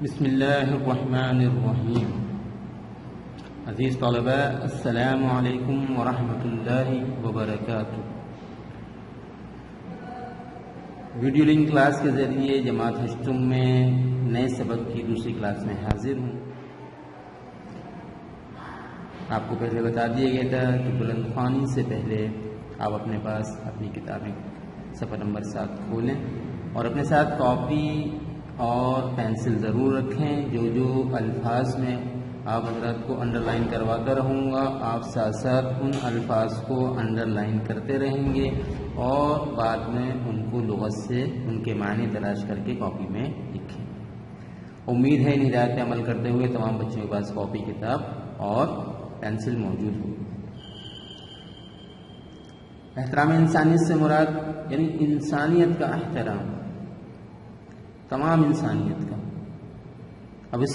بسم اللہ الرحمن الرحیم۔ عزیز طلباء، السلام علیکم ورحمۃ اللہ وبرکاتہ۔ ویڈیو لنک کلاس کے ذریعے جماعت ہشتم میں نئے سبق کی دوسری کلاس میں حاضر ہوں۔ آپ کو پہلے بتا دیا گیا تھا کہ بلند خوانی سے پہلے آپ اپنے پاس اپنی کتابیں صفحہ نمبر 7 کھولیں اور اپنے ساتھ کاپی اور پینسل ضرور رکھیں۔ جو الفاظ میں آپ حضرات کو انڈر لائن کرواتا رہوں گا، آپ ساتھ ساتھ ان الفاظ کو انڈر لائن کرتے رہیں گے اور بعد میں ان کو لغت سے ان کے معنی تلاش کر کے کاپی میں لکھیں۔ امید ہے ان ہدایت پہ عمل کرتے ہوئے تمام بچوں کے پاس کاپی، کتاب اور پینسل موجود ہوگی۔ احترام انسانیت سے مراد یعنی انسانیت کا احترام، تمام انسانیت کا۔ اب اس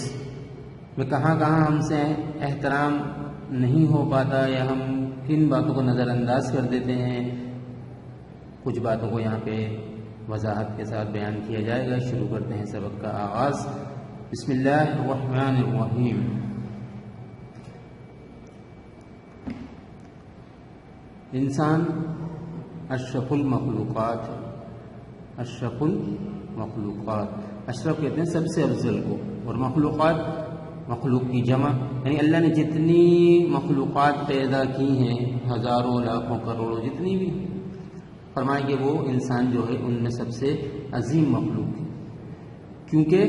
میں کہاں ہم سے احترام نہیں ہو پاتا یا ہم کن باتوں کو نظر انداز کر دیتے ہیں، کچھ باتوں کو یہاں پہ وضاحت کے ساتھ بیان کیا جائے گا۔ شروع کرتے ہیں سبق کا آغاز۔ بسم اللہ الرحمن الرحیم۔ انسان اشرف المخلوقات ہے۔ اشرف المخلوقات، اشرف کہتے ہیں سب سے افضل کو، اور مخلوقات مخلوق کی جمع، یعنی اللہ نے جتنی مخلوقات پیدا کی ہیں، ہزاروں لاکھوں کروڑوں جتنی بھی، فرمائیں کہ وہ انسان جو ہے ان میں سب سے عظیم مخلوق ہے، کیونکہ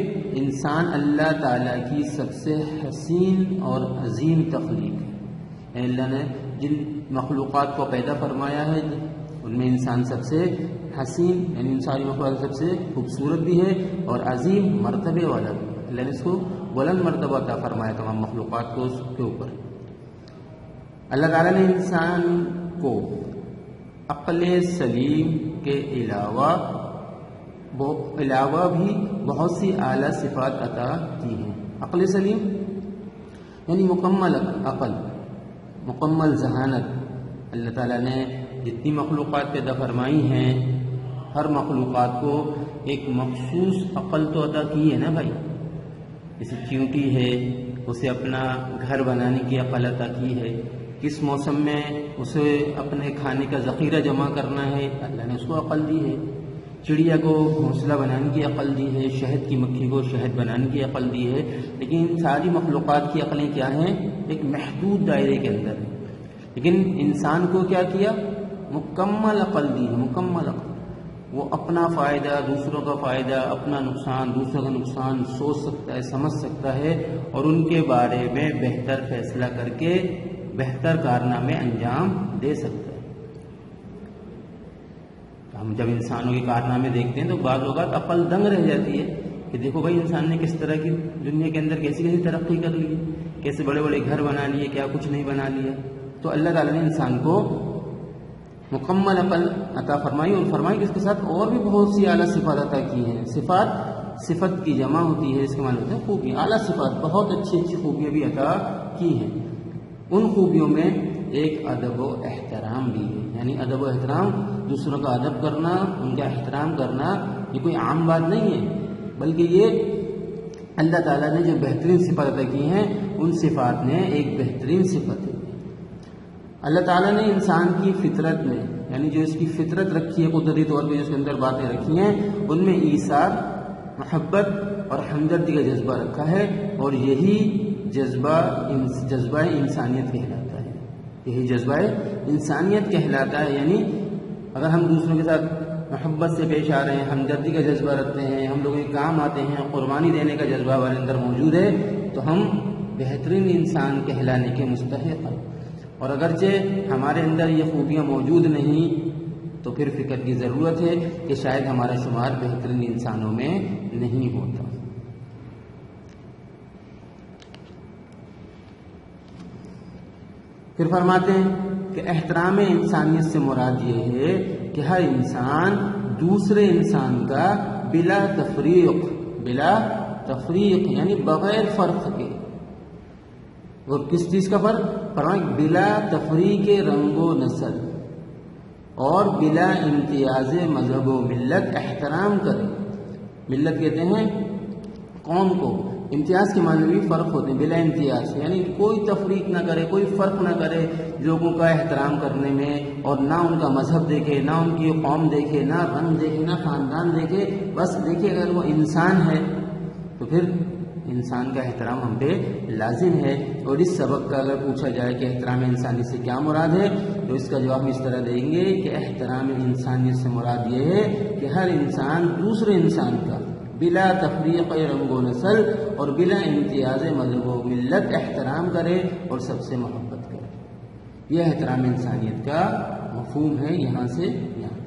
انسان اللہ تعالیٰ کی سب سے حسین اور عظیم تخلیق ہے۔ یعنی اللہ نے جن مخلوقات کو پیدا فرمایا ہے ان میں انسان سب سے حسین، یعنی ان ساری مخلوقات سب سے خوبصورت بھی ہے اور عظیم مرتبے والا بھی۔ اللہ نے اس کو بلند مرتبہ عطا فرمایا تمام مخلوقات کو اس کے اوپر۔ اللہ تعالیٰ نے انسان کو عقل سلیم کے علاوہ بھی بہت سی اعلیٰ صفات عطا کی ہیں۔ عقل سلیم یعنی مکمل عقل، مکمل ذہانت۔ اللہ تعالیٰ نے جتنی مخلوقات پیدا فرمائی ہیں، ہر مخلوقات کو ایک مخصوص عقل تو عطا کی ہے نا بھائی۔ جیسے چیونٹی ہے، اسے اپنا گھر بنانے کی عقل عطا کی ہے، کس موسم میں اسے اپنے کھانے کا ذخیرہ جمع کرنا ہے، اللہ نے اس کو عقل دی ہے۔ چڑیا کو گھونسلہ بنانے کی عقل دی ہے، شہد کی مکھی کو شہد بنانے کی عقل دی ہے، لیکن ساری مخلوقات کی عقلیں کیا ہیں؟ ایک محدود دائرے کے اندر ہے۔ لیکن انسان کو کیا کیا؟ مکمل عقل دی ہے، مکمل عقل۔ وہ اپنا فائدہ، دوسروں کا فائدہ، اپنا نقصان، دوسروں کا نقصان سوچ سکتا ہے، سمجھ سکتا ہے اور ان کے بارے میں بہتر فیصلہ کر کے بہتر کارنامے انجام دے سکتا ہے۔ ہم جب انسانوں کے کارنامے دیکھتے ہیں تو بعض اوقات عقل دنگ رہ جاتی ہے کہ دیکھو بھائی انسان نے کس طرح کی دنیا کے اندر کیسی ترقی کر لی، کیسے بڑے بڑے گھر بنا لیے، کیا کچھ نہیں بنا لیا۔ تو اللہ تعالیٰ نے انسان کو مکمل عقل عطا فرمائی اور فرمائی کہ اس کے ساتھ اور بھی بہت سی اعلیٰ صفات عطا کی ہیں۔ صفات صفت کی جمع ہوتی ہے، اس کے معنی ہوتے ہیں خوبیاں، اعلیٰ صفات، بہت اچھی اچھی خوبیاں بھی عطا کی ہیں۔ ان خوبیوں میں ایک ادب و احترام بھی ہے، یعنی ادب و احترام، دوسروں کا ادب کرنا، ان کا احترام کرنا، یہ کوئی عام بات نہیں ہے، بلکہ یہ اللہ تعالیٰ نے جو بہترین صفات عطا کی ہیں ان صفات میں ایک بہترین صفت ہے۔ اللہ تعالیٰ نے انسان کی فطرت میں، یعنی جو اس کی فطرت رکھی ہے قدرتی طور پہ، جو اس کے اندر باتیں رکھی ہیں، ان میں ایثار، محبت اور ہمدردی کا جذبہ رکھا ہے، اور یہی جذبہ انسانیت کہلاتا ہے۔ یہی جذبہ انسانیت کہلاتا ہے، یعنی اگر ہم دوسروں کے ساتھ محبت سے پیش آ رہے ہیں، ہمدردی کا جذبہ رکھتے ہیں، ہم لوگوں کے کام آتے ہیں، قربانی دینے کا جذبہ ہمارے اندر موجود ہے، تو ہم بہترین انسان کہلانے کے مستحق ہیں۔ اور اگرچہ ہمارے اندر یہ خوبیاں موجود نہیں تو پھر فکر کی ضرورت ہے کہ شاید ہمارا شمار بہترین انسانوں میں نہیں ہوتا۔ پھر فرماتے ہیں کہ احترام انسانیت سے مراد یہ ہے کہ ہر انسان دوسرے انسان کا بلا تفریق یعنی بغیر فرق کے، اور کس چیز کا فرق؟ فرمائیں بلا تفریق رنگ و نسل اور بلا امتیاز مذہب و ملت احترام کرے۔ ملت کہتے ہیں قوم کو امتیاز کے معنی بھی فرق ہوتے ہیں، بلا امتیاز، یعنی کوئی تفریق نہ کرے، کوئی فرق نہ کرے لوگوں کا احترام کرنے میں، اور نہ ان کا مذہب دیکھے، نہ ان کی قوم دیکھے، نہ رنگ دیکھے، نہ خاندان دیکھے، بس دیکھے اگر وہ انسان ہے تو پھر انسان کا احترام ہم پہ لازم ہے۔ اور اس سبق کا اگر پوچھا جائے کہ احترام انسانی سے کیا مراد ہے تو اس کا جواب ہم اس طرح دیں گے کہ احترام انسانیت سے مراد یہ ہے کہ ہر انسان دوسرے انسان کا بلا تفریق رنگ و نسل اور بلا امتیاز مذہب و ملت احترام کرے اور سب سے محبت کرے۔ یہ احترام انسانیت کا مفہوم ہے یہاں سے یہاں۔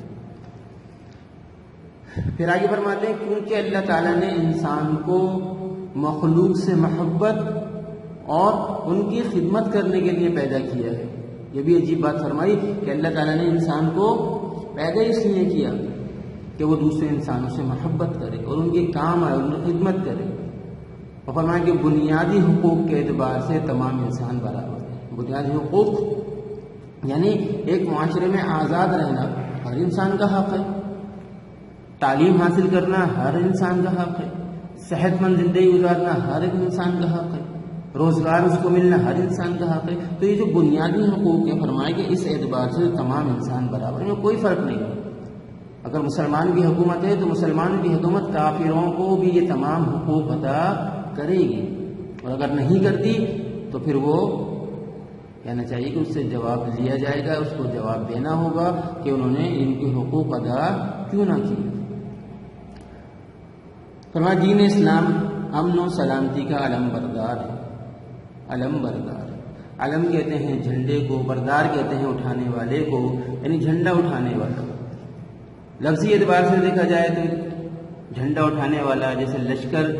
پھر آگے فرماتے ہیں کیونکہ اللہ تعالیٰ نے انسان کو مخلوق سے محبت اور ان کی خدمت کرنے کے لیے پیدا کیا ہے۔ یہ بھی عجیب بات فرمائی کہ اللہ تعالیٰ نے انسان کو پیدا اس لیے کیا کہ وہ دوسرے انسانوں سے محبت کرے اور ان کے کام آئے، ان کی خدمت کرے، اور فرمایا کہ بنیادی حقوق کے اعتبار سے تمام انسان برابر ہیں۔ بنیادی حقوق یعنی ایک معاشرے میں آزاد رہنا ہر انسان کا حق ہے، تعلیم حاصل کرنا ہر انسان کا حق ہے، صحت مند زندگی گزارنا ہر ایک انسان کا حق ہے، روزگار اس کو ملنا ہر انسان کا حق ہے۔ تو یہ جو بنیادی حقوق ہیں فرمایا کہ اس اعتبار سے تمام انسان برابر ہیں، کوئی فرق نہیں ہے۔ اگر مسلمان کی حکومت ہے تو مسلمانوں کی حکومت کافروں کو بھی یہ تمام حقوق عطا کرے گی، اور اگر نہیں کرتی تو پھر وہ کہنا چاہیے کہ اس سے جواب لیا جائے گا، اس کو جواب دینا ہوگا کہ انہوں نے ان کے حقوق ادا کیوں نہ کیے۔ فرمایا دین اسلام امن و سلامتی کا علم بردار ہے۔ علم بردار، علم کہتے ہیں جھنڈے کو، بردار کہتے ہیں اٹھانے والے کو، یعنی جھنڈا اٹھانے والا۔ لفظی اعتبار سے دیکھا جائے تو جھنڈا اٹھانے والا، جیسے لشکر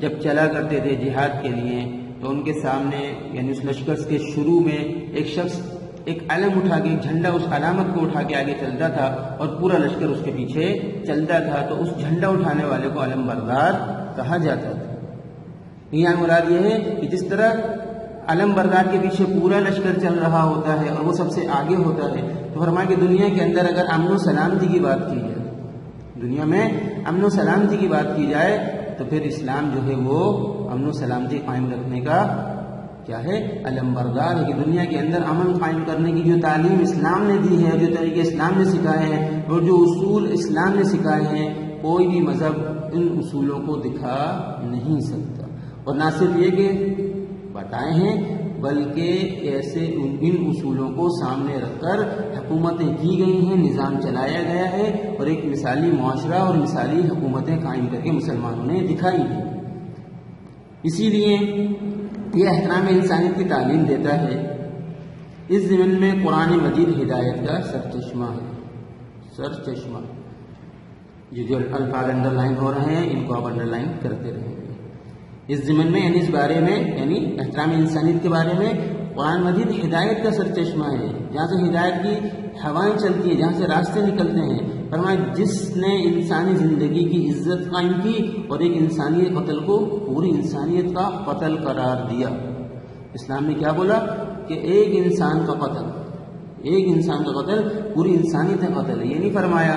جب چلا کرتے تھے جہاد کے لیے تو ان کے سامنے یعنی اس لشکر کے شروع میں ایک شخص ایک علم اٹھا کے، ایک جھنڈا، اس علامت کو اٹھا کے آگے چلتا تھا اور پورا لشکر اس کے پیچھے چلتا تھا، تو اس جھنڈا اٹھانے والے کو علم بردار کہا جاتا تھا۔ یہاں مراد یہ ہے کہ جس طرح علم بردار کے پیچھے پورا لشکر چل رہا ہوتا ہے اور وہ سب سے آگے ہوتا ہے، تو فرمایا کہ دنیا کے اندر اگر امن و سلامتی کی بات کی جائے، دنیا میں امن و سلامتی کی بات کی جائے تو پھر اسلام جو ہے وہ امن و سلامتی قائم رکھنے کا کیا ہے، علم بردار ہے، کہ دنیا کے اندر امن قائم کرنے کی جو تعلیم اسلام نے دی ہے، جو طریقے اسلام نے سکھائے ہیں اور جو اصول اسلام نے سکھائے ہیں، کوئی بھی مذہب ان اصولوں کو دکھا نہیں سکتا۔ اور نہ صرف یہ کہ بتائے ہیں بلکہ ایسے ان اصولوں کو سامنے رکھ کر حکومتیں کی گئی ہیں، نظام چلایا گیا ہے اور ایک مثالی معاشرہ اور مثالی حکومتیں قائم کر کے مسلمانوں نے دکھائی ہیں۔ اسی لیے یہ احترام انسانیت کی تعلیم دیتا ہے۔ اس ضمن میں قرآن مجید ہدایت کا سرچشمہ ہے، سرچشمہ۔ یہ جو الفاظ انڈر لائن ہو رہے ہیں ان کو آپ انڈر لائن کرتے رہیں گے۔ اس ضمن میں یعنی اس بارے میں یعنی احترام انسانیت کے بارے میں قرآن مجید ہدایت کا سرچشمہ ہے، جہاں سے ہدایت کی ہوائیں چلتی ہیں، جہاں سے راستے نکلتے ہیں۔ فرمایا جس نے انسانی زندگی کی عزت قائم کی اور ایک انسانی قتل کو پوری انسانیت کا قتل قرار دیا۔ اسلام نے کیا بولا کہ ایک انسان کا قتل، ایک انسان کا قتل پوری انسانیت کا قتل ہے۔ یہ نہیں فرمایا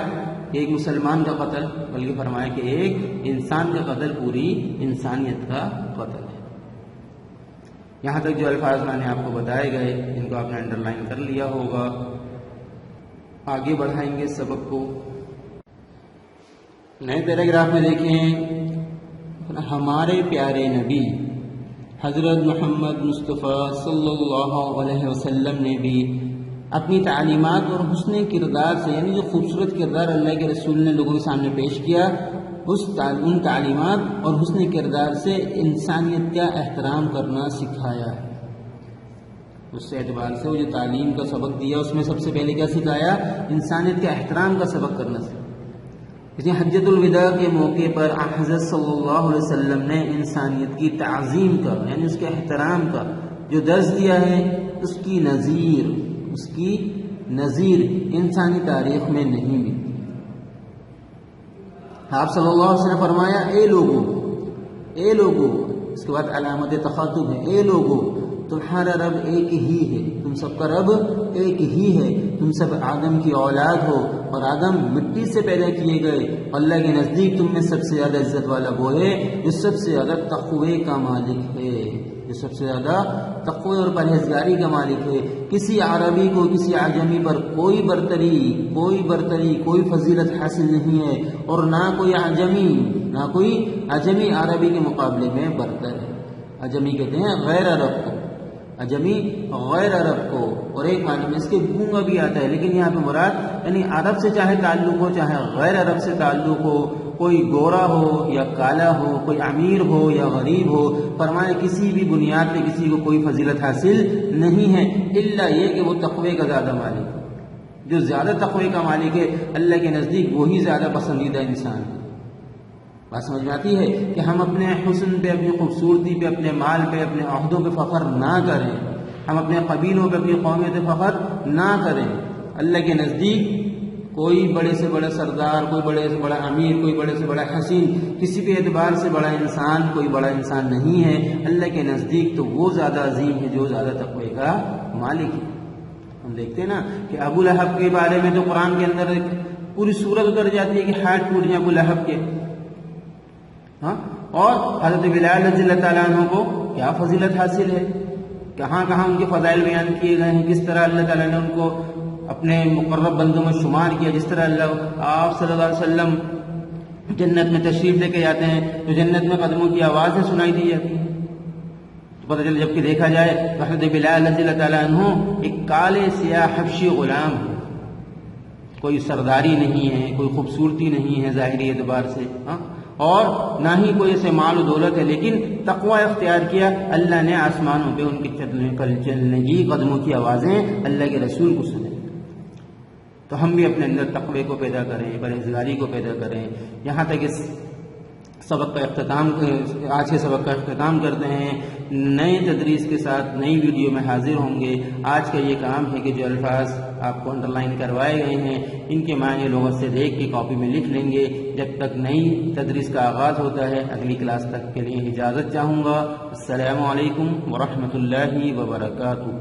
کہ ایک مسلمان کا قتل، بلکہ فرمایا کہ ایک انسان کا قتل پوری انسانیت کا قتل ہے۔ یہاں تک جو الفاظ میں نے آپ کو بتائے گئے ان کو آپ نے انڈر لائن کر لیا ہوگا۔ آگے بڑھائیں گے سبق کو۔ نئے پیراگراف میں دیکھیں، ہمارے پیارے نبی حضرت محمد مصطفیٰ صلی اللہ علیہ وسلم نے بھی اپنی تعلیمات اور حسن کردار سے، یعنی جو خوبصورت کردار اللہ کے رسول نے لوگوں کے سامنے پیش کیا، ان تعلیمات اور حسن کردار سے انسانیت کا احترام کرنا سکھایا ہے۔ اس سے اعتبار سے وہ جو تعلیم کا سبق دیا اس میں سب سے پہلے کیا سکھایا؟ انسانیت کے احترام کا سبق کرنا سکھایا۔ اس لیے حجۃ الوداع کے موقع پر حضرت صلی اللہ علیہ وسلم نے انسانیت کی تعظیم کا یعنی اس کے احترام کا جو درس دیا ہے، اس کی نظیر انسانی تاریخ میں نہیں ملتی۔ آپ صلی اللہ علیہ وسلم نے فرمایا اے لوگو، اس کے بعد علامت تخاطب ہے، اے لوگو تمہارا رب ایک ہی ہے، تم سب کا رب ایک ہی ہے، تم سب آدم کی اولاد ہو اور آدم مٹی سے پیدا کیے گئے. اللہ کے نزدیک تم میں سب سے زیادہ عزت والا وہ ہے جو سب سے زیادہ تقوی کا مالک ہے، جو سب سے زیادہ تقوی اور پرہیزگاری کا مالک ہے. کسی عربی کو کسی عجمی پر کوئی برتری کوئی فضیلت حاصل نہیں ہے، اور نہ کوئی عجمی عربی کے مقابلے میں برتر ہے. عجمی کہتے ہیں غیر عرب کو، عجمی غیر عرب کو، اور ایک معنی میں اس کے گونگا بھی آتا ہے، لیکن یہاں پہ مراد یعنی عرب سے چاہے تعلق ہو چاہے غیر عرب سے تعلق ہو، کوئی گورا ہو یا کالا ہو، کوئی امیر ہو یا غریب ہو، فرمایا کسی بھی بنیاد پہ کسی کو کوئی فضیلت حاصل نہیں ہے الا یہ کہ وہ تقوی کا زیادہ مالک ہے. جو زیادہ تقوی کا مالک ہے اللہ کے نزدیک وہی زیادہ پسندیدہ انسان ہے. بات سمجھ میں آتی ہے کہ ہم اپنے حسن پہ، اپنی خوبصورتی پہ، اپنے مال پہ، اپنے عہدوں پہ فخر نہ کریں، ہم اپنے قبیلوں پہ، اپنی قومیت پہ فخر نہ کریں. اللہ کے نزدیک کوئی بڑے سے بڑا سردار، کوئی بڑے سے بڑا امیر، کوئی بڑے سے بڑا حسین، کسی بھی اعتبار سے بڑا انسان کوئی بڑا انسان نہیں ہے. اللہ کے نزدیک تو وہ زیادہ عظیم ہے جو زیادہ تقوی کا مالک ہے. ہم دیکھتے ہیں نا کہ ابو لہب کے بارے میں تو قرآن کے اندر پوری سورت اتر جاتی ہے کہ ہاتھ ٹوٹ جائیں ابو لہب کے. اور حضرت بلال رضی اللہ تعالیٰ عنہ کو کیا فضیلت حاصل ہے، کہاں کہاں ان کے فضائل بیان کیے گئے ہیں، کس طرح اللہ تعالیٰ نے ان کو اپنے مقرب بندوں میں شمار کیا. جس طرح آپ صلی اللہ علیہ وسلم جنت میں تشریف لے کے جاتے ہیں تو جنت میں قدموں کی آوازیں سنائی دی جاتی ہیں. تو پتہ چلے جب کہ دیکھا جائے تو حضرت بلال رضی اللہ تعالیٰ عنہ ایک کالے سیاہ حبشی غلام ہے، کوئی سرداری نہیں ہے، کوئی خوبصورتی نہیں ہے ظاہری اعتبار سے، اور نہ ہی کوئی ایسے مال و دولت ہے، لیکن تقوی اختیار کیا. اللہ نے آسمانوں پہ ان کی چلنے کی قدموں کی آوازیں اللہ کے رسول کو سنیں. تو ہم بھی اپنے اندر تقوی کو پیدا کریں، پرہیزگاری کو پیدا کریں. یہاں تک اس سبق کا اختتام، آج کے سبق کا اختتام کرتے ہیں. نئے تدریس کے ساتھ نئی ویڈیو میں حاضر ہوں گے. آج کا یہ کام ہے کہ جو الفاظ آپ کو انڈر لائن کروائے گئے ہیں ان کے معنی لغت سے دیکھ کے کاپی میں لکھ لیں گے. جب تک نئی تدریس کا آغاز ہوتا ہے اگلی کلاس تک کے لیے اجازت چاہوں گا. السلام علیکم ورحمۃ اللہ وبرکاتہ.